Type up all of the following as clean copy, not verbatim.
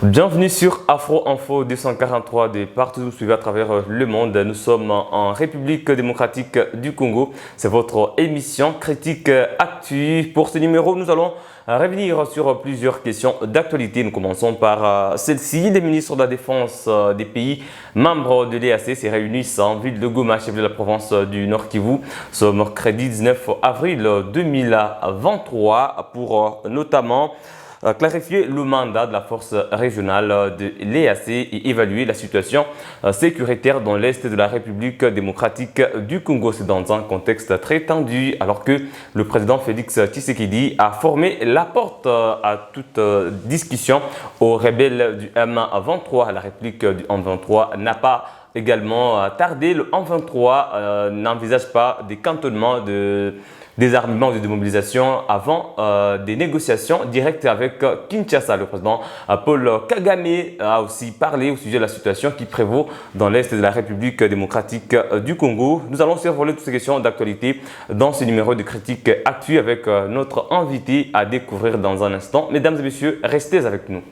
Bienvenue sur Afro Info 243 de partout où suivez à travers le monde. Nous sommes en République démocratique du Congo. C'est votre émission Critique Actu. Pour ce numéro, nous allons revenir sur plusieurs questions d'actualité. Nous commençons par celle-ci. Les ministres de la Défense des pays membres de l'EAC se réunissent en ville de Goma, chef de la province du Nord Kivu, ce mercredi 19 avril 2023 pour notamment clarifier le mandat de la force régionale de l'EAC et évaluer la situation sécuritaire dans l'Est de la République démocratique du Congo. C'est dans un contexte très tendu alors que le président Félix Tshisekedi a fermé la porte à toute discussion aux rebelles du M23. La réplique du M23 n'a pas également tardé. Le M23 n'envisage pas des cantonnements de désarmement ou de démobilisation avant des négociations directes avec Kinshasa. Le président Paul Kagame a aussi parlé au sujet de la situation qui prévaut dans l'Est de la République démocratique du Congo. Nous allons survoler toutes ces questions d'actualité dans ce numéro de Critique Actu avec notre invité à découvrir dans un instant. Mesdames et messieurs, restez avec nous.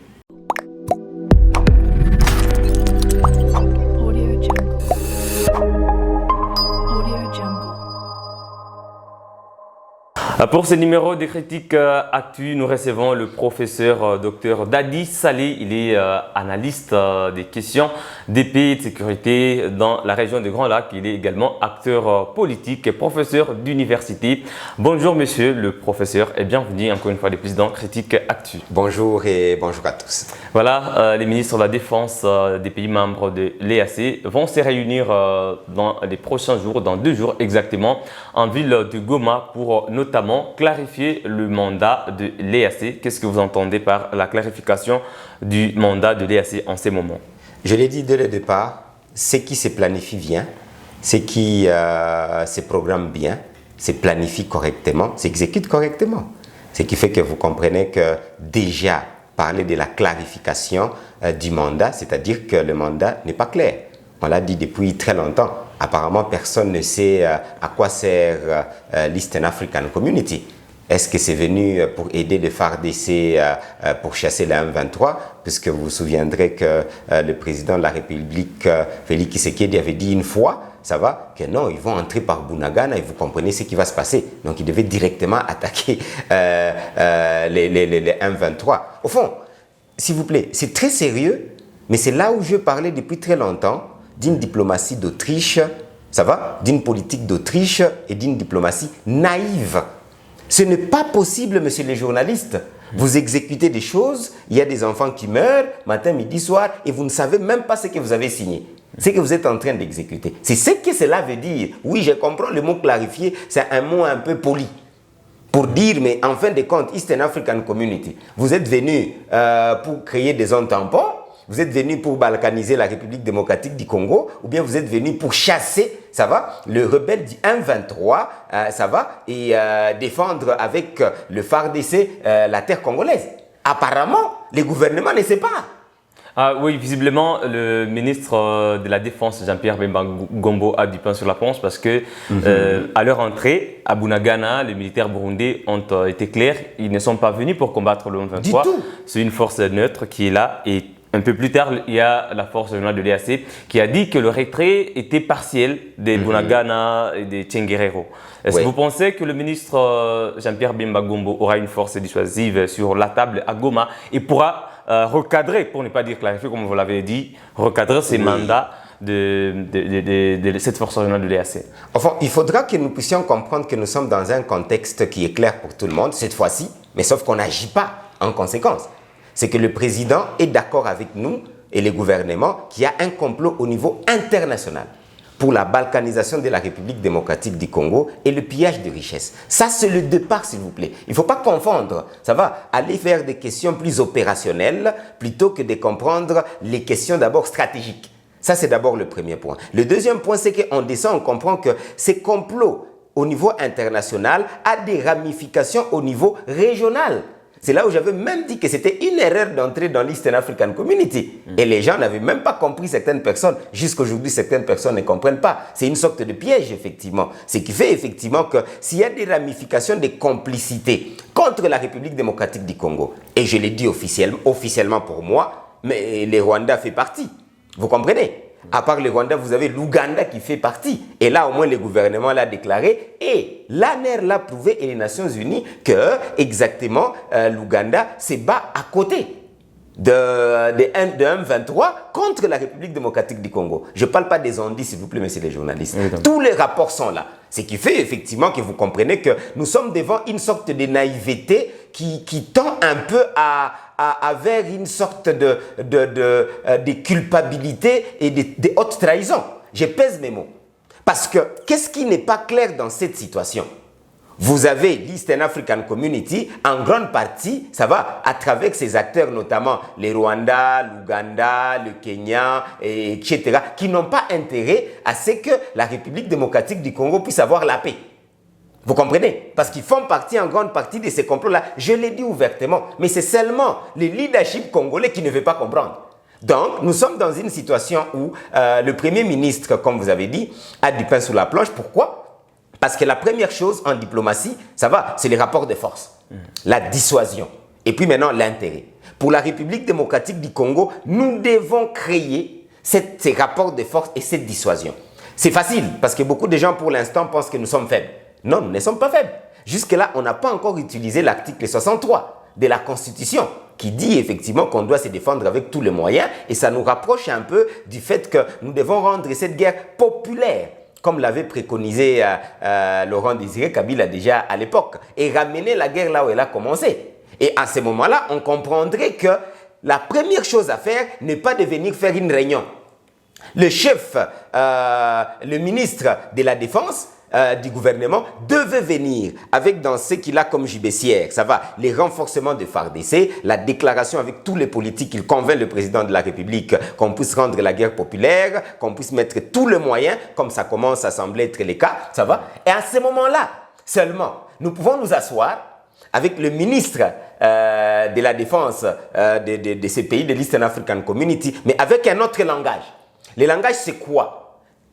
Pour ce numéro de Critique Actu, nous recevons le professeur Dr Dadi Saleh. Il est analyste des questions de paix et de sécurité dans la région des Grands Lacs. Il est également acteur politique et professeur d'université. Bonjour monsieur le professeur et bienvenue encore une fois de plus dans Critique Actu. Bonjour et bonjour à tous. Voilà, les ministres de la Défense des pays membres de l'EAC vont se réunir dans les prochains jours, dans 2 jours exactement, en ville de Goma pour notamment clarifier le mandat de l'EAC. Qu'est-ce que vous entendez par la clarification du mandat de l'EAC en ces moments? Je l'ai dit dès le départ, ce qui se planifie bien, ce qui se programme bien, se planifie correctement, s'exécute correctement. Ce qui fait que vous comprenez que déjà parler de la clarification du mandat, c'est-à-dire que le mandat n'est pas clair. On l'a dit depuis très longtemps. Apparemment, personne ne sait à quoi sert l'Eastern African Community. Est-ce que c'est venu pour aider le FARDC pour chasser la M23? Puisque vous vous souviendrez que le président de la République, Félix Tshisekedi, avait dit une fois, ça va, que non, ils vont entrer par Bunagana et vous comprenez ce qui va se passer. Donc, ils devaient directement attaquer les M23. Au fond, s'il vous plaît, c'est très sérieux, mais c'est là où je parlais depuis très longtemps d'une diplomatie d'Autriche, ça va, d'une politique d'Autriche et d'une diplomatie naïve. Ce n'est pas possible, monsieur les journalistes. Vous exécutez des choses, il y a des enfants qui meurent, matin, midi, soir, et vous ne savez même pas ce que vous avez signé. Ce que vous êtes en train d'exécuter. C'est ce que cela veut dire. Oui, je comprends le mot clarifier, c'est un mot un peu poli. Pour dire, mais en fin de compte, Eastern African Community, vous êtes venu pour créer des zones tampons, vous êtes venu pour balkaniser la République démocratique du Congo, ou bien vous êtes venu pour chasser, ça va, le rebelle du M23, ça va, et défendre avec le FARDC la terre congolaise. Apparemment, le gouvernement ne sait pas. Ah oui, visiblement, le ministre de la Défense, Jean-Pierre Bemba Gombo, a du pain sur la planche parce que à leur entrée, à Bunagana, les militaires burundais ont été clairs. Ils ne sont pas venus pour combattre le M23. C'est une force neutre qui est là. Et un peu plus tard, il y a la force régionale de l'EAC qui a dit que le retrait était partiel des Bunagana et des Tchenguerero. Est-ce que vous pensez que le ministre Jean-Pierre Bemba Gombo aura une force dissuasive sur la table à Goma et pourra recadrer, pour ne pas dire clarifier, comme vous l'avez dit, recadrer ces mandats de cette force régionale de l'EAC? Enfin, il faudra que nous puissions comprendre que nous sommes dans un contexte qui est clair pour tout le monde, cette fois-ci, mais sauf qu'on n'agit pas en conséquence. C'est que le président est d'accord avec nous et le gouvernement qu'il y a un complot au niveau international pour la balkanisation de la République démocratique du Congo et le pillage de richesses. Ça, c'est le départ, s'il vous plaît. Il ne faut pas confondre. Ça va aller faire des questions plus opérationnelles plutôt que de comprendre les questions d'abord stratégiques. Ça, c'est d'abord le premier point. Le deuxième point, c'est qu'on descend, on comprend que ces complots au niveau international a des ramifications au niveau régional. C'est là où j'avais même dit que c'était une erreur d'entrer dans l'Eastern African Community. Et les gens n'avaient même pas compris, certaines personnes. Jusqu'aujourd'hui, certaines personnes ne comprennent pas. C'est une sorte de piège, effectivement. Ce qui fait effectivement que s'il y a des ramifications de complicité contre la République démocratique du Congo, et je l'ai dit officiellement pour moi, mais le Rwanda fait partie. Vous comprenez? À part le Rwanda, vous avez l'Ouganda qui fait partie. Et là, au moins, le gouvernement l'a déclaré. Et l'ANER l'a prouvé et les Nations Unies que, exactement, l'Ouganda se bat à côté de M23 contre la République démocratique du Congo. Je ne parle pas des ondits, s'il vous plaît, messieurs les journalistes. Évidemment. Tous les rapports sont là. Ce qui fait effectivement que vous comprenez que nous sommes devant une sorte de naïveté qui tend un peu vers une sorte de culpabilité et de haute trahison. Je pèse mes mots. Parce que qu'est-ce qui n'est pas clair dans cette situation? Vous avez l'Eastern African Community, en grande partie, ça va à travers ces acteurs, notamment les Rwandais, l'Ouganda, le Kenya, etc., qui n'ont pas intérêt à ce que la République démocratique du Congo puisse avoir la paix. Vous comprenez? Parce qu'ils font partie en grande partie de ces complots-là. Je l'ai dit ouvertement, mais c'est seulement le leadership congolais qui ne veut pas comprendre. Donc, nous sommes dans une situation où le Premier ministre, comme vous avez dit, a du pain sous la planche. Pourquoi? Parce que la première chose en diplomatie, ça va, c'est les rapports de force, la dissuasion, et puis maintenant l'intérêt. Pour la République démocratique du Congo, nous devons créer ces rapports de force et cette dissuasion. C'est facile, parce que beaucoup de gens pour l'instant pensent que nous sommes faibles. Non, nous ne sommes pas faibles. Jusque-là, on n'a pas encore utilisé l'article 63 de la Constitution, qui dit effectivement qu'on doit se défendre avec tous les moyens, et ça nous rapproche un peu du fait que nous devons rendre cette guerre populaire, comme l'avait préconisé Laurent Désiré Kabila déjà à l'époque, et ramener la guerre là où elle a commencé. Et à ce moment-là, on comprendrait que la première chose à faire n'est pas de venir faire une réunion. Le chef, le ministre de la Défense du gouvernement devait venir avec dans ce qu'il a comme judiciaire, ça va, les renforcements de FARDC, la déclaration avec tous les politiques, il convainc le président de la République qu'on puisse rendre la guerre populaire, qu'on puisse mettre tous les moyens, comme ça commence à sembler être le cas, ça va. Et à ce moment-là, seulement, nous pouvons nous asseoir avec le ministre de la Défense de ces pays de l'Eastern African Community, mais avec un autre langage. Le langage, c'est quoi?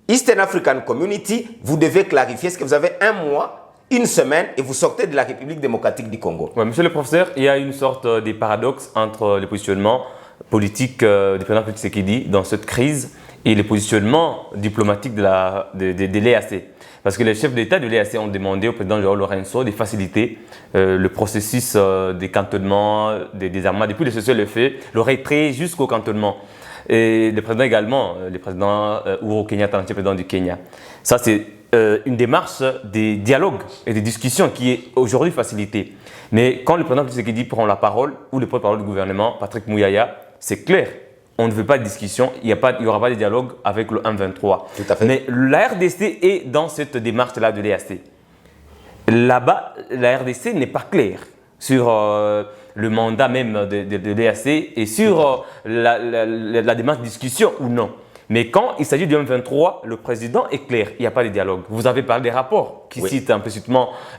Eastern African Community, vous devez clarifier, est-ce que vous avez un mois, une semaine, et vous sortez de la République démocratique du Congo? Ouais, monsieur le professeur, il y a une sorte de paradoxe entre le positionnement politique du président Félix Tshisekedi dans cette crise et le positionnement diplomatique de l'EAC. Parce que les chefs d'État de l'EAC ont demandé au président João Lourenço de faciliter le processus des cantonnements, des désarmements, depuis le cessez-le-feu, le retrait jusqu'au cantonnement. Et le président également, le président Uhuru Kenyatta, l'ancien président du Kenya. Ça, c'est une démarche de dialogue et de discussion qui est aujourd'hui facilitée. Mais quand le président Tshisekedi prend la parole, ou le porte-parole du gouvernement, Patrick Mouyaya, c'est clair. On ne veut pas de discussion, il n'y aura pas de dialogue avec le M23. Tout à fait. Mais la RDC est dans cette démarche-là de l'EAC. Là-bas, la RDC n'est pas claire sur le mandat même de l'EAC et sur la démarche de discussion ou non. Mais quand il s'agit du M23, le président est clair, il n'y a pas de dialogue. Vous avez parlé des rapports qui citent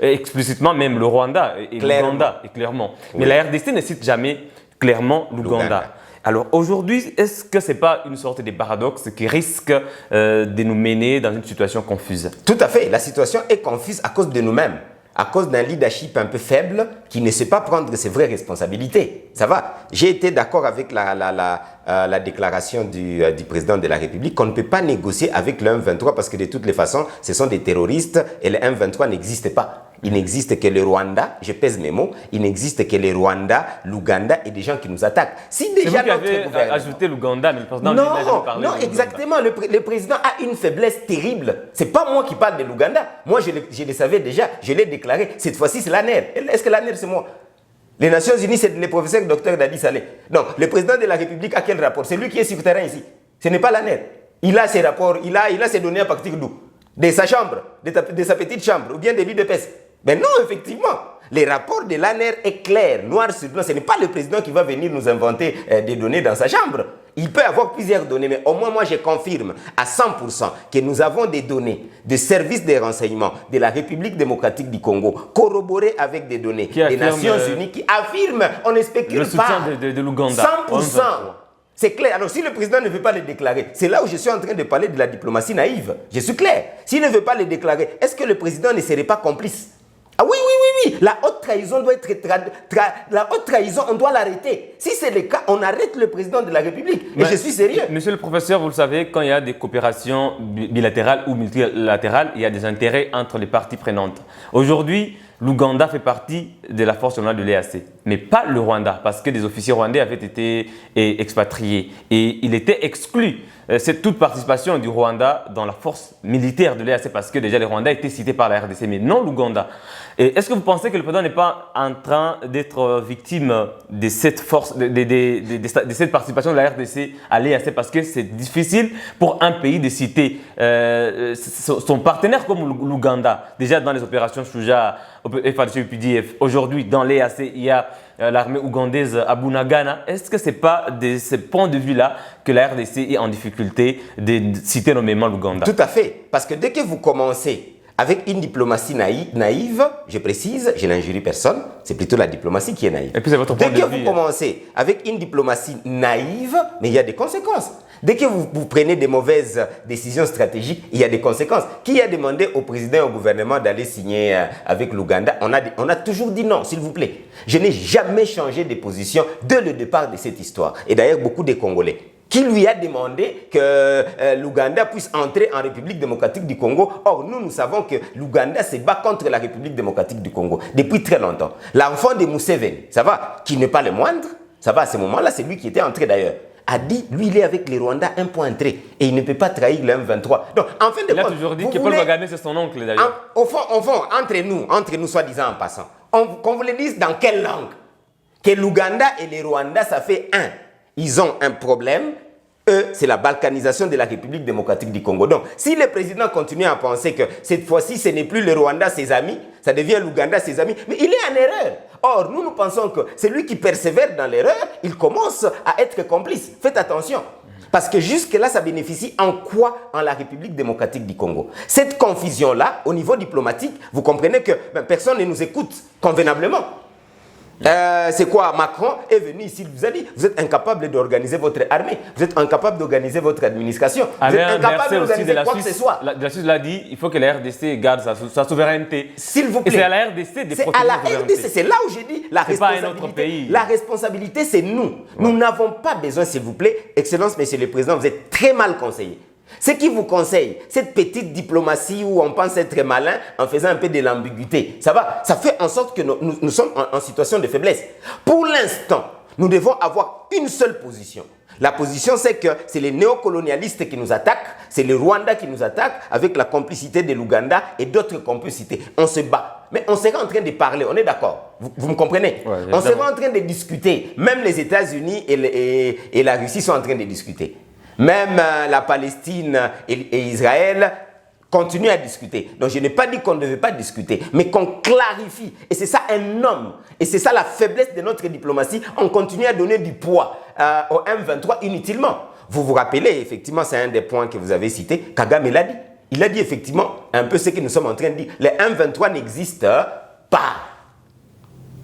explicitement même le Rwanda et l'Ouganda, clairement. Oui. Mais la RDC ne cite jamais clairement l'Ouganda. Alors aujourd'hui, est-ce que ce n'est pas une sorte de paradoxe qui risque de nous mener dans une situation confuse? Tout à fait. La situation est confuse à cause de nous-mêmes, à cause d'un leadership un peu faible qui ne sait pas prendre ses vraies responsabilités. Ça va. J'ai été d'accord avec la déclaration du président de la République qu'on ne peut pas négocier avec le M23 parce que de toutes les façons, ce sont des terroristes et le M23 n'existe pas. Il n'existe que le Rwanda, je pèse mes mots, il n'existe que le Rwanda, l'Ouganda et des gens qui nous attaquent. Si déjà notre gouvernement... ajouté l'Ouganda, mais le président n'a jamais parlé. Non, exactement. Le président a une faiblesse terrible. Ce n'est pas moi qui parle de l'Ouganda. Moi, je le savais déjà, je l'ai déclaré. Cette fois-ci, c'est l'ANER. Est-ce que l'ANER, c'est moi? Les Nations Unies, c'est le professeur Dr Dadi Saleh. Donc, le président de la République a quel rapport? C'est lui qui est sur le terrain ici. Ce n'est pas l'ANER. Il a ses rapports, il a ses données à partir d'où? De sa chambre, de sa petite chambre, ou bien de l'UDPS. Mais non, effectivement, les rapports de l'ANER est clair, noir sur blanc. Ce n'est pas le président qui va venir nous inventer des données dans sa chambre. Il peut avoir plusieurs données, mais au moins moi je confirme à 100% que nous avons des données de services de renseignement de la République démocratique du Congo, corroborées avec des données des Nations Unies qui affirment, on ne spécule le soutien de l'Ouganda. 100%. C'est clair. Alors, si le président ne veut pas le déclarer, c'est là où je suis en train de parler de la diplomatie naïve. Je suis clair. S'il ne veut pas le déclarer, est-ce que le président ne serait pas complice? Ah oui, oui, la haute trahison doit être la haute trahison, on doit l'arrêter. Si c'est le cas, on arrête le président de la République. Et je suis sérieux. Monsieur le professeur, vous le savez, quand il y a des coopérations bilatérales ou multilatérales, il y a des intérêts entre les parties prenantes. Aujourd'hui, l'Ouganda fait partie de la force nationale de l'EAC, mais pas le Rwanda, parce que des officiers rwandais avaient été expatriés et il était exclu. C'est toute participation du Rwanda dans la force militaire de l'EAC, parce que déjà les Rwandais étaient cités par la RDC, mais non l'Ouganda. Est-ce que vous pensez que le président n'est pas en train d'être victime de cette force, de cette participation de la RDC à l'EAC, parce que c'est difficile pour un pays de citer son partenaire comme l'Ouganda, déjà dans les opérations Shuja, FARDC, UPDF. Aujourd'hui, dans l'EAC, il y a l'armée ougandaise à Bunagana. Est-ce que ce n'est pas de ce point de vue-là que la RDC est en difficulté de citer nommément l'Ouganda? Tout à fait. Parce que dès que vous commencez avec une diplomatie naïve, je précise, je n'injurie personne, c'est plutôt la diplomatie qui est naïve. Et puis c'est votre point de vue. Dès que vous commencez avec une diplomatie naïve, mais il y a des conséquences. Dès que vous prenez des mauvaises décisions stratégiques, il y a des conséquences. Qui a demandé au président et au gouvernement d'aller signer avec l'Ouganda? On a toujours dit non, s'il vous plaît. Je n'ai jamais changé de position dès le départ de cette histoire. Et d'ailleurs, beaucoup de Congolais. Qui lui a demandé que l'Ouganda puisse entrer en République démocratique du Congo. Or, nous savons que l'Ouganda se bat contre la République démocratique du Congo depuis très longtemps. L'enfant de Museveni, ça va, qui n'est pas le moindre, ça va, à ce moment-là, c'est lui qui était entré d'ailleurs, a dit, lui, il est avec les Rwandais un point entré et il ne peut pas trahir le M23. Donc, en fin de compte, il a toujours dit que Paul Kagame, c'est son oncle d'ailleurs. Au fond, entre nous, soi-disant en passant, qu'on vous le dise dans quelle langue? Que l'Ouganda et les Rwandais, ça fait un. Ils ont un problème. Eux, c'est la balkanisation de la République démocratique du Congo. Donc, si le président continue à penser que cette fois-ci, ce n'est plus le Rwanda ses amis, ça devient l'Ouganda ses amis, mais il est en erreur. Or, nous pensons que c'est lui qui persévère dans l'erreur, il commence à être complice. Faites attention. Parce que jusque-là, ça bénéficie en quoi? En la République démocratique du Congo. Cette confusion-là, au niveau diplomatique, vous comprenez que personne ne nous écoute convenablement. C'est quoi? Macron est venu ici, il vous a dit, vous êtes incapable d'organiser votre armée, vous êtes incapable d'organiser votre administration, vous êtes incapable d'organiser quoi que ce soit. La Suisse l'a dit, il faut que la RDC garde sa souveraineté. S'il vous plaît. Et c'est à la RDC de protéger sa souveraineté. C'est à la RDC, c'est là où j'ai dit la responsabilité. Pas un autre pays. La responsabilité, c'est nous. Ouais. Nous n'avons pas besoin, s'il vous plaît, Excellence, Monsieur le Président, vous êtes très mal conseillé. Ce qui vous conseille, cette petite diplomatie où on pense être malin en faisant un peu de l'ambiguïté, ça va, ça fait en sorte que nous sommes en situation de faiblesse. Pour l'instant, nous devons avoir une seule position. La position, c'est que c'est les néocolonialistes qui nous attaquent, c'est le Rwanda qui nous attaque avec la complicité de l'Ouganda et d'autres qu'on peut citer. On se bat. Mais on sera en train de parler, on est d'accord? Vous me comprenez? Ouais, on sera en train de discuter. Même les États-Unis et la Russie sont en train de discuter. Même la Palestine et Israël continuent à discuter. Donc je n'ai pas dit qu'on ne devait pas discuter, mais qu'on clarifie. Et c'est ça un homme. Et c'est ça la faiblesse de notre diplomatie. On continue à donner du poids au M23 inutilement. Vous vous rappelez, effectivement, c'est un des points que vous avez cité. Kagame l'a dit. Il a dit effectivement un peu ce que nous sommes en train de dire. Le M23 n'existe pas.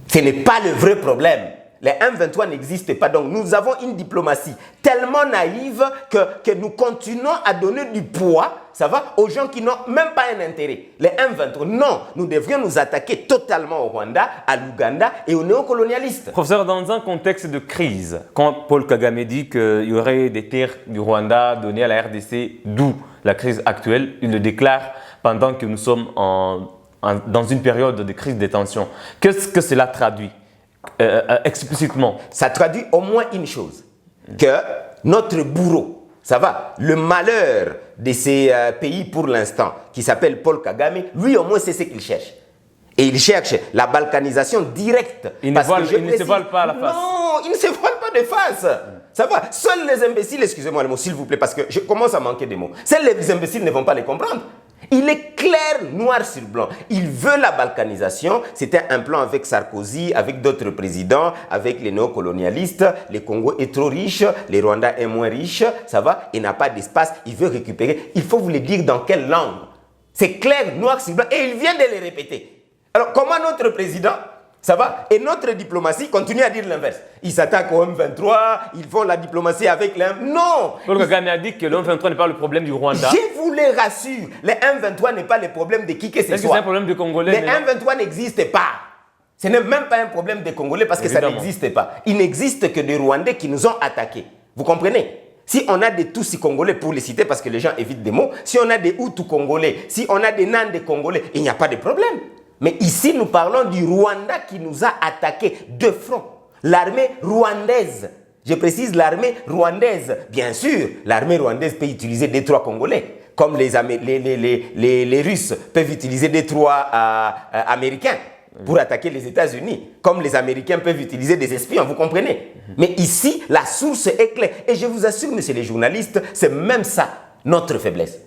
Ce n'est pas le vrai problème. Les M23 n'existent pas. Donc, nous avons une diplomatie tellement naïve que nous continuons à donner du poids, ça va, aux gens qui n'ont même pas un intérêt. Les M23, non. Nous devrions nous attaquer totalement au Rwanda, à l'Ouganda et aux néocolonialistes. Professeur, dans un contexte de crise, quand Paul Kagame dit qu'il y aurait des terres du Rwanda données à la RDC, d'où la crise actuelle, il le déclare pendant que nous sommes dans une période de crise des tensions. Qu'est-ce que cela traduit? Explicitement. Ça traduit au moins une chose, que notre bourreau, ça va, le malheur de ces pays pour l'instant, qui s'appelle Paul Kagame, lui au moins c'est ce qu'il cherche. Et il cherche la balkanisation directe. Il ne se vole pas à la face. Non, il ne se vole pas de face. Ça va, seuls les imbéciles, excusez-moi le mot s'il vous plaît, parce que je commence à manquer de mots. Seuls les imbéciles ne vont pas les comprendre. Il est clair, noir sur blanc. Il veut la balkanisation. C'était un plan avec Sarkozy, avec d'autres présidents, avec les néocolonialistes. Le Congo est trop riche, les Rwandais est moins riche. Ça va, il n'a pas d'espace. Il veut récupérer. Il faut vous le dire dans quelle langue. C'est clair, noir sur blanc. Et il vient de le répéter. Alors, comment notre président Ça va? Et notre diplomatie continue à dire l'inverse. Ils s'attaquent au M23, ils font la diplomatie avec les... Non! Paul Kagame a dit que le M23 n'est pas le problème du Rwanda. Je vous le rassure, le M23 n'est pas le problème de qui que ce soit. Est-ce que c'est un problème des Congolais? Le M23 n'existe pas. Ce n'est même pas un problème des Congolais parce que ça n'existe pas. Il n'existe que des Rwandais qui nous ont attaqués. Vous comprenez? Si on a des Tutsis congolais, pour les citer parce que les gens évitent des mots, si on a des Hutus congolais, si on a des Nandais congolais, il n'y a pas de problème. Mais ici, nous parlons du Rwanda qui nous a attaqués de front. L'armée rwandaise. Je précise l'armée rwandaise. Bien sûr, l'armée rwandaise peut utiliser des trois Congolais, comme les Russes peuvent utiliser des trois Américains pour attaquer les États-Unis, comme les Américains peuvent utiliser des espions, vous comprenez? Mais ici, la source est claire. Et je vous assure, messieurs les journalistes, c'est même ça, notre faiblesse.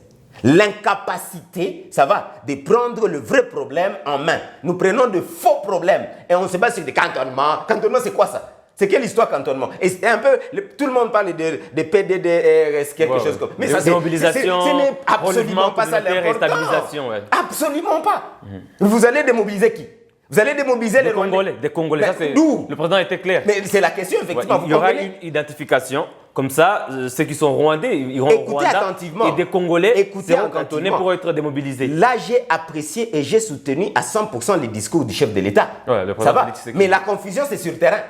L'incapacité, ça va, de prendre le vrai problème en main. Nous prenons de faux problèmes et on se base sur des cantonnements. Cantonnement, c'est quoi ça? C'est quelle histoire cantonnement? Et c'est un peu, tout le monde parle de PDDRS, quelque chose comme ça. Mais ça, c'est mobilisation, ce n'est absolument pas ça l'important. Absolument pas. Vous allez démobiliser qui? Vous allez démobiliser les Congolais. Des Congolais. Ça, c'est, le président était clair. Mais c'est la question, effectivement. Il y aura une identification. Comme ça, ceux qui sont rwandais, ils iront au Rwanda. Attentivement. Et des Congolais seront cantonnés pour être démobilisés. Là, j'ai apprécié et j'ai soutenu à 100% les discours du chef de l'État. Ça va. Mais la confusion, c'est sur le terrain.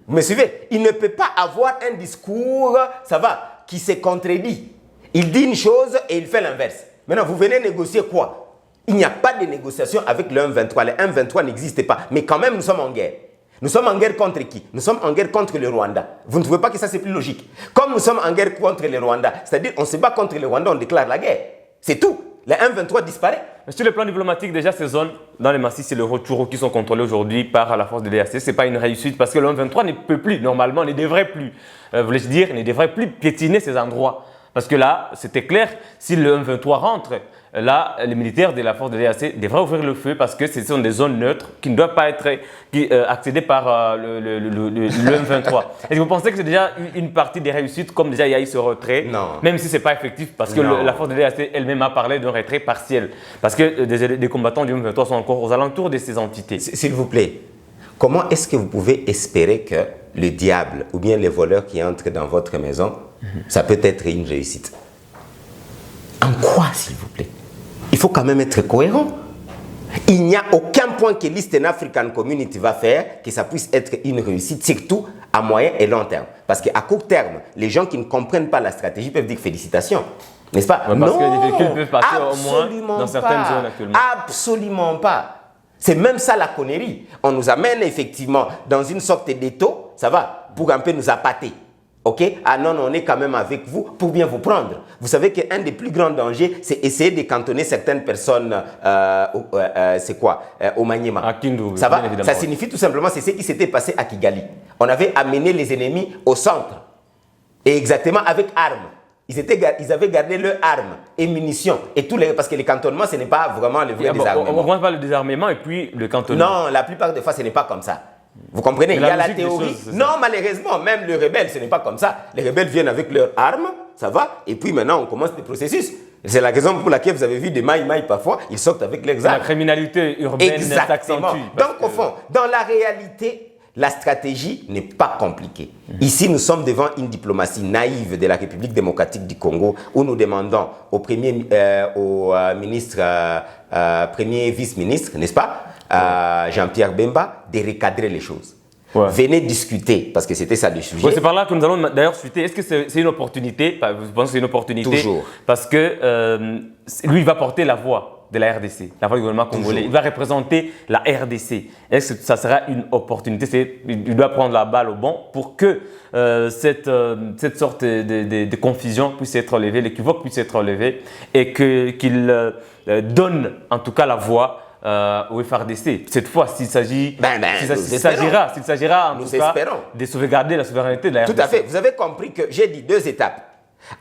Vous me suivez? Il ne peut pas avoir un discours, ça va, qui se contredit. Il dit une chose et il fait l'inverse. Maintenant, vous venez négocier quoi? Il n'y a pas de négociation avec le M23. Le M23 n'existe pas. Mais quand même, nous sommes en guerre. Nous sommes en guerre contre qui? Nous sommes en guerre contre le Rwanda. Vous ne trouvez pas que ça, c'est plus logique? Comme nous sommes en guerre contre le Rwanda, c'est-à-dire on se bat contre le Rwanda, on déclare la guerre. C'est tout. Le M23 disparaît. Mais sur le plan diplomatique, déjà, ces zones dans les massifs et le Rutshuru qui sont contrôlées aujourd'hui par la force de l'EAC, ce n'est pas une réussite parce que le M23 ne peut plus, normalement, ne devrait plus, voulais-je dire, ne devrait plus piétiner ces endroits. Parce que là, c'était clair, si le M23 rentre, là, les militaires de la force de l'EAC devraient ouvrir le feu parce que ce sont des zones neutres qui ne doivent pas être accédées par le M23. Est-ce que vous pensez que c'est déjà une partie des réussites, comme déjà il y a eu ce retrait? Non. Même si ce n'est pas effectif, parce que la force de l'EAC elle-même a parlé d'un retrait partiel. Parce que des combattants du M23 sont encore aux alentours de ces entités. S'il vous plaît, comment est-ce que vous pouvez espérer que le diable ou bien les voleurs qui entrent dans votre maison, ça peut être une réussite? En quoi, s'il vous plaît? Il faut quand même être cohérent. Il n'y a aucun point que l'Eastern African Community va faire que ça puisse être une réussite, surtout à moyen et long terme. Parce qu'à court terme, les gens qui ne comprennent pas la stratégie peuvent dire félicitations. N'est-ce pas? Ouais, parce que les véhicules peuvent passer au moins dans certaines zones actuellement. Absolument pas. C'est même ça la connerie. On nous amène effectivement dans une sorte d'étau, ça va, pour un peu nous appâter. Ok? Ah non, on est quand même avec vous pour bien vous prendre. Vous savez qu'un des plus grands dangers, c'est essayer de cantonner certaines personnes, c'est quoi? Au Maniema. À Kindu, ça va? Ça signifie tout simplement, c'est ce qui s'était passé à Kigali. On avait amené les ennemis au centre. Et exactement avec armes. Ils avaient gardé leurs armes et munitions. Et parce que les cantonnements, ce n'est pas vraiment le vrai désarmement. On ne voit pas le désarmement et puis le cantonnement. Non, la plupart des fois, ce n'est pas comme ça. Vous comprenez? Il y a la théorie. Non, malheureusement, même les rebelles, ce n'est pas comme ça. Les rebelles viennent avec leurs armes, ça va, et puis maintenant, on commence des processus. C'est la raison pour laquelle vous avez vu des maïs parfois, ils sortent avec leurs armes. La criminalité urbaine s'accentue. Donc, au fond, dans la réalité, la stratégie n'est pas compliquée. Ici, nous sommes devant une diplomatie naïve de la République démocratique du Congo où nous demandons au premier vice-ministre, n'est-ce pas, Jean-Pierre Bemba, de recadrer les choses. Ouais. Venez discuter, parce que c'était ça le sujet. Ouais, c'est par là que nous allons d'ailleurs discuter. Est-ce que c'est une opportunité? Vous pensez que c'est une opportunité? Toujours. Parce que lui, il va porter la voix de la RDC, la voix du gouvernement congolais. Toujours. Il va représenter la RDC. Est-ce que ça sera une opportunité? Il doit prendre la balle au bon pour que cette sorte de confusion puisse être levée, l'équivoque puisse être levé et qu'il donne en tout cas la voix au FRDC. Cette fois, s'il s'agira en tout cas de sauvegarder la souveraineté de la RDC. Tout à fait. Vous avez compris que j'ai dit 2 étapes.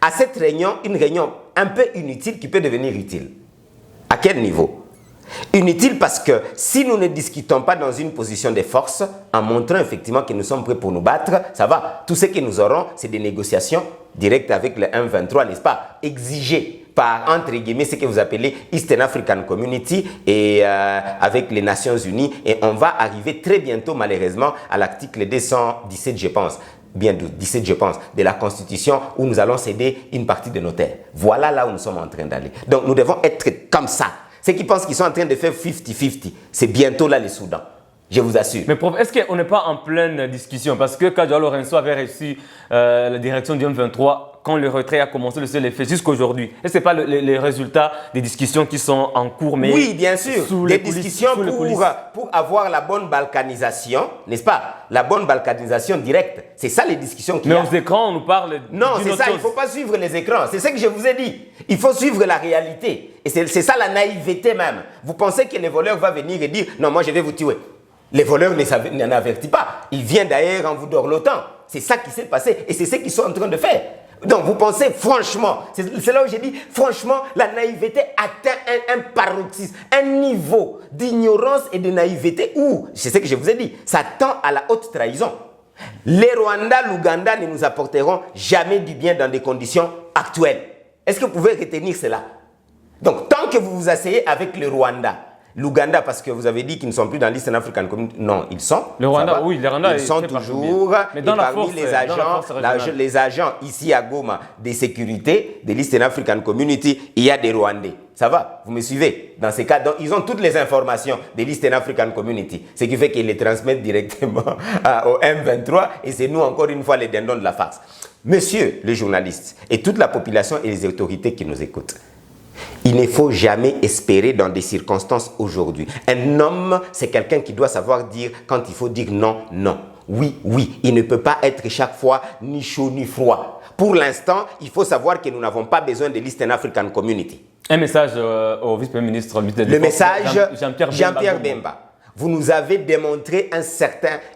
À cette réunion, une réunion un peu inutile qui peut devenir utile. À quel niveau? Inutile parce que si nous ne discutons pas dans une position de force, en montrant effectivement que nous sommes prêts pour nous battre, ça va. Tout ce que nous aurons, c'est des négociations directes avec le M23, n'est-ce pas? Exigées par, entre guillemets, ce que vous appelez Eastern African Community et avec les Nations Unies. Et on va arriver très bientôt, malheureusement, à l'article 217, je pense. Bien 17, je pense, de la Constitution où nous allons céder une partie de nos terres. Voilà là où nous sommes en train d'aller. Donc nous devons être comme ça. Ceux qui pensent qu'ils sont en train de faire 50-50, c'est bientôt là le Soudan. Je vous assure. Mais prof, est-ce qu'on n'est pas en pleine discussion? Parce que quand Joao Lourenço avait reçu la direction du M23, quand le retrait a commencé, le seul effet jusqu'à aujourd'hui, est-ce que ce n'est pas les résultats des discussions qui sont en cours, mais oui, bien sûr, des discussions pour avoir la bonne balkanisation, n'est-ce pas? La bonne balkanisation directe. C'est ça les discussions qu'il y a. Mais aux écrans, on nous parle. Non, c'est ça, il ne faut pas suivre les écrans. C'est ce que je vous ai dit. Il faut suivre la réalité. Et c'est ça la naïveté même. Vous pensez que les voleurs vont venir et dire non, moi je vais vous tuer. Les voleurs n'en avertissent pas. Ils viennent d'ailleurs en vous dorlotant. C'est ça qui s'est passé et c'est ce qu'ils sont en train de faire. Donc vous pensez franchement, c'est là où j'ai dit, franchement, la naïveté atteint un paroxysme, un niveau d'ignorance et de naïveté où, c'est ce que je vous ai dit, ça tend à la haute trahison. Les Rwandais, l'Ouganda ne nous apporteront jamais du bien dans des conditions actuelles. Est-ce que vous pouvez retenir cela? Donc tant que vous vous asseyez avec le Rwanda, l'Ouganda, parce que vous avez dit qu'ils ne sont plus dans l'Eastern African Community. Non, ils sont. Le Rwanda, oui, les Rwandais, ils sont toujours. Mais dans et parmi les agents ici à Goma des sécurités de l'Eastern African Community, il y a des Rwandais. Ça va? Vous me suivez? Dans ces cas, donc, ils ont toutes les informations de l'Eastern African Community. Ce qui fait qu'ils les transmettent directement au M23 et c'est nous, encore une fois, les dindons de la farce. Monsieur le journaliste et toute la population et les autorités qui nous écoutent, il ne faut jamais espérer dans des circonstances aujourd'hui. Un homme, c'est quelqu'un qui doit savoir dire quand il faut dire non, non. Oui, oui. Il ne peut pas être chaque fois ni chaud ni froid. Pour l'instant, il faut savoir que nous n'avons pas besoin de l'Eastern African Community. Un message au vice-premier ministre. Le message, Jean-Pierre Bemba. Vous nous avez démontré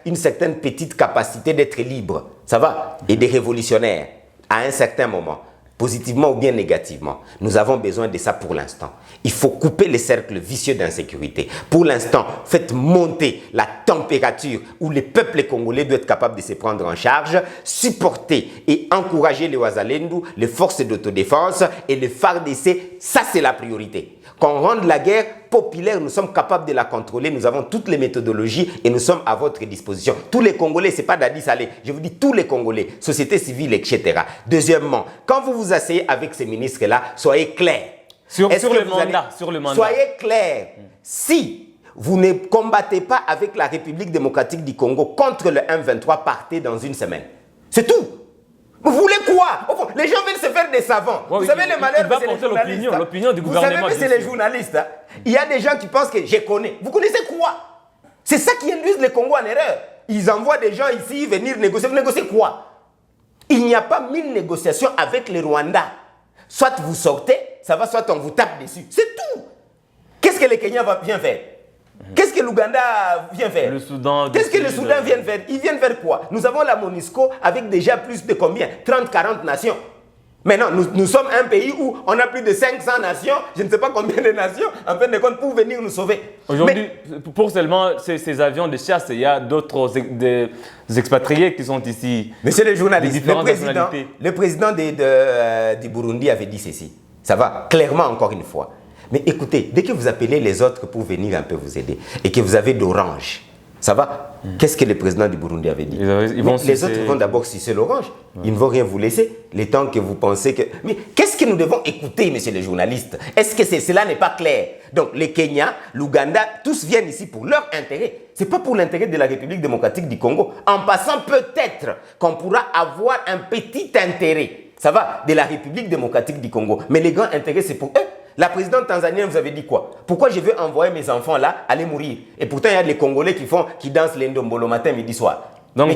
une certaine petite capacité d'être libre. Ça va? Et des révolutionnaires à un certain moment. Positivement ou bien négativement. Nous avons besoin de ça pour l'instant. Il faut couper les cercles vicieux d'insécurité. Pour l'instant, faites monter la température où le peuple congolais doit être capable de se prendre en charge, supporter et encourager les Ouazalendou, les forces d'autodéfense et les FARDC. Ça, c'est la priorité. Qu'on rende la guerre populaire, nous sommes capables de la contrôler, nous avons toutes les méthodologies et nous sommes à votre disposition. Tous les Congolais, ce n'est pas Dadi Saleh, je vous dis tous les Congolais, société civile, etc. Deuxièmement, quand vous vous asseyez avec ces ministres-là, soyez clairs. Sur le mandat. Soyez clairs. Si vous ne combattez pas avec la République démocratique du Congo contre le M23, partez dans une semaine. C'est tout. Vous voulez quoi? Au fond, les gens veulent se faire des savants. Ouais, vous savez les malheurs, c'est les journalistes. L'opinion du gouvernement. Vous savez, c'est les journalistes. Hein? Il y a des gens qui pensent que je connais. Vous connaissez quoi? C'est ça qui induit le Congo en erreur. Ils envoient des gens ici venir négocier. Vous négociez quoi? Il n'y a pas 1000 négociations avec les Rwandais. Soit vous sortez, ça va, soit on vous tape dessus. C'est tout. Qu'est-ce que le Kenya vient faire? Qu'est-ce que l'Ouganda vient faire? Le Soudan. Qu'est-ce que le Soudan vient faire? Ils viennent faire quoi? Nous avons la MONUSCO avec déjà plus de combien? 30-40 nations. Maintenant, nous sommes un pays où on a plus de 500 nations, je ne sais pas combien de nations, en fin de compte, pour venir nous sauver. Aujourd'hui, pour seulement ces avions de chasse, il y a d'autres des expatriés qui sont ici. Monsieur le journaliste, le président du Burundi avait dit ceci. Ça va clairement encore une fois. Mais écoutez, dès que vous appelez les autres pour venir un peu vous aider et que vous avez d'orange, ça va? Qu'est-ce que le président du Burundi avait dit? Les autres vont d'abord sucer l'orange. Ils ne vont rien vous laisser. Le temps que vous pensez que... Mais qu'est-ce que nous devons écouter, monsieur le journaliste? Est-ce que cela n'est pas clair? Donc, les Kenyans, l'Ouganda, tous viennent ici pour leur intérêt. Ce n'est pas pour l'intérêt de la République démocratique du Congo. En passant, peut-être qu'on pourra avoir un petit intérêt, ça va, de la République démocratique du Congo. Mais les grands intérêts, c'est pour eux. La présidente tanzanienne vous avait dit quoi? Pourquoi je veux envoyer mes enfants là aller mourir? Et pourtant, il y a des Congolais qui dansent l'endombolo matin, midi, soir. Donc,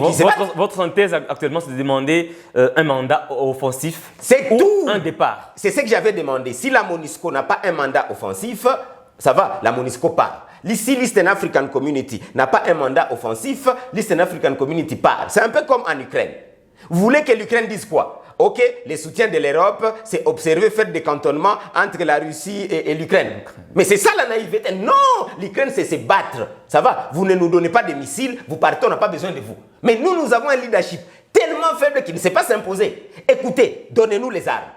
votre synthèse actuellement, c'est de demander un mandat offensif. C'est tout. Un départ. C'est ce que j'avais demandé. Si la MONUSCO n'a pas un mandat offensif, ça va, la MONUSCO part. Si l'Eastern African Community n'a pas un mandat offensif, l'Eastern African Community part. C'est un peu comme en Ukraine. Vous voulez que l'Ukraine dise quoi? ok, les soutiens de l'Europe, c'est observer, faire des cantonnements entre la Russie et l'Ukraine. Mais c'est ça la naïveté. Non, l'Ukraine, c'est se battre. Ça va, vous ne nous donnez pas de missiles, vous partez, on n'a pas besoin de vous. Mais nous avons un leadership tellement faible qu'il ne sait pas s'imposer. Écoutez, donnez-nous les armes.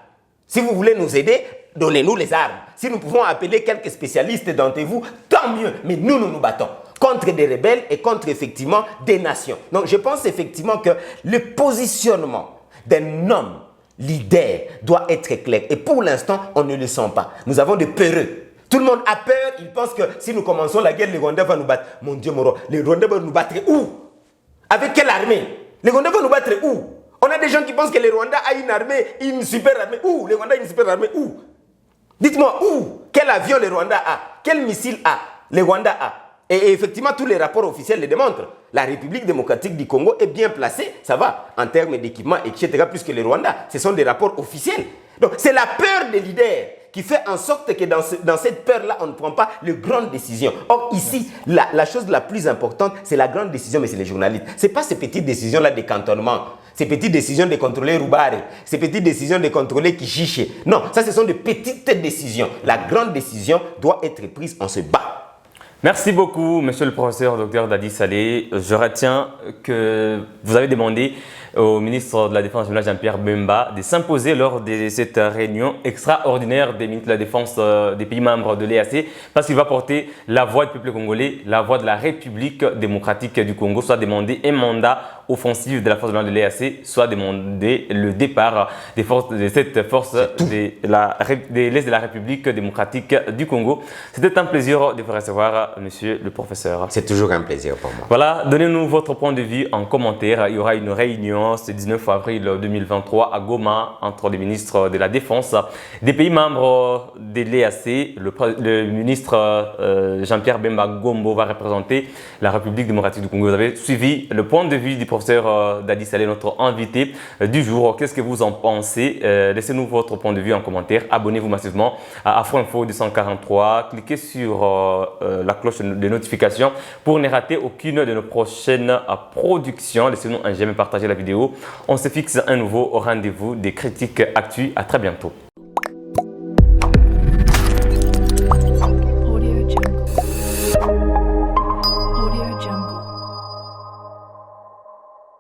Si vous voulez nous aider, donnez-nous les armes. Si nous pouvons appeler quelques spécialistes d'entre vous, tant mieux. Mais nous nous battons contre des rebelles et contre effectivement des nations. Donc je pense effectivement que le positionnement d'un homme leader doit être clair. Et pour l'instant, on ne le sent pas. Nous avons des peureux. Tout le monde a peur. Il pense que si nous commençons la guerre, les Rwandais vont nous battre. Mon Dieu, Moro, les Rwandais vont nous battre où? Avec quelle armée? Les Rwandais vont nous battre où? On a des gens qui pensent que les Rwandais ont une armée, une super armée. Où? Les Rwandais ont une super armée. Où? Dites-moi où? Quel avion les Rwandais a? Quel missile a? Les Rwandais a? Et effectivement, tous les rapports officiels le démontrent. La République démocratique du Congo est bien placée, ça va, en termes d'équipement, etc., plus que les Rwandais. Ce sont des rapports officiels. Donc, c'est la peur des leaders qui fait en sorte que dans cette peur-là, on ne prend pas les grandes décisions. Or, ici, la chose la plus importante, c'est la grande décision, mais c'est les journalistes. Ce n'est pas ces petites décisions-là de cantonnement, ces petites décisions de contrôler Roubare, ces petites décisions de contrôler Kichiché. Non, ça, ce sont de petites décisions. La grande décision doit être prise, on se bat. Merci beaucoup, monsieur le professeur Dr Dadi Saleh. Je retiens que vous avez demandé au ministre de la Défense Jean-Pierre Bemba de s'imposer lors de cette réunion extraordinaire des ministres de la Défense des pays membres de l'EAC parce qu'il va porter la voix du peuple congolais, la voix de la République démocratique du Congo, soit demander un mandat offensif de la force de l'EAC, soit demander le départ des forces, de cette force de l'Est de la République démocratique du Congo. C'était un plaisir de vous recevoir, monsieur le professeur. C'est toujours un plaisir pour moi. Voilà, donnez-nous votre point de vue en commentaire. Il y aura une réunion ce 19 avril 2023 à Goma entre les ministres de la Défense des pays membres de l'EAC. Le ministre Jean-Pierre Bemba Gombo va représenter la République démocratique du Congo. Vous avez suivi le point de vue du professeur Dadi Saleh, notre invité du jour. Qu'est-ce que vous en pensez? Laissez-nous votre point de vue en commentaire. Abonnez-vous massivement à Afro-Info 243. Cliquez sur la cloche de notification pour ne rater aucune de nos prochaines productions. Laissez-nous un j'aime et partagez la vidéo. On se fixe un nouveau rendez-vous des critiques actu. À très bientôt.